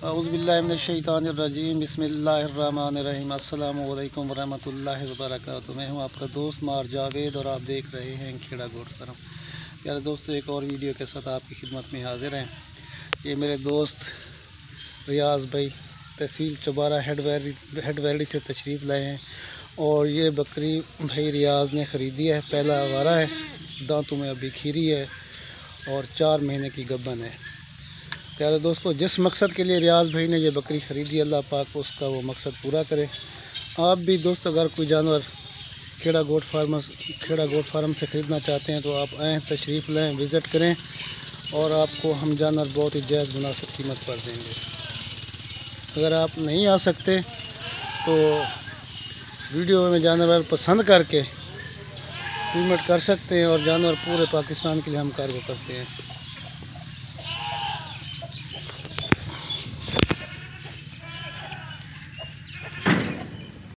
औज़ुबिल्लाहिमिनश्शैतानिर्रजीम बिस्मिल्लाहिर्रहमानिर्रहीम अस्सलामु अलैकुम वरहमतुल्लाहि वबरकातुहू। मैं हूँ आपका दोस्त मार जावेद और आप देख रहे हैं खेड़ा गोट फार्म। प्यारे दोस्तों, एक और वीडियो के साथ आपकी खिदमत में हाजिर हैं। ये मेरे दोस्त रियाज भाई तहसील चौबारा हेड वैली से तशरीफ़ लाए हैं और ये बकरी भाई रियाज ने ख़रीदी है। पहला आवारा है, दांतों में अभी खीरी है और 4 महीने की गब्बन है। प्यारे दोस्तों, जिस मकसद के लिए रियाज भाई ने ये बकरी ख़रीदी, अल्लाह पाक उसका वो मकसद पूरा करे। आप भी दोस्त अगर कोई जानवर खेड़ा गोट फार्म से ख़रीदना चाहते हैं तो आप आएँ, तशरीफ़ लें, विज़िट करें और आपको हम जानवर बहुत ही जायज़ मुनासिब कीमत पर देंगे। अगर आप नहीं आ सकते तो वीडियो में जानवर पसंद करके पेमेंट कर सकते हैं और जानवर पूरे पाकिस्तान के लिए हम कार्गो करते हैं।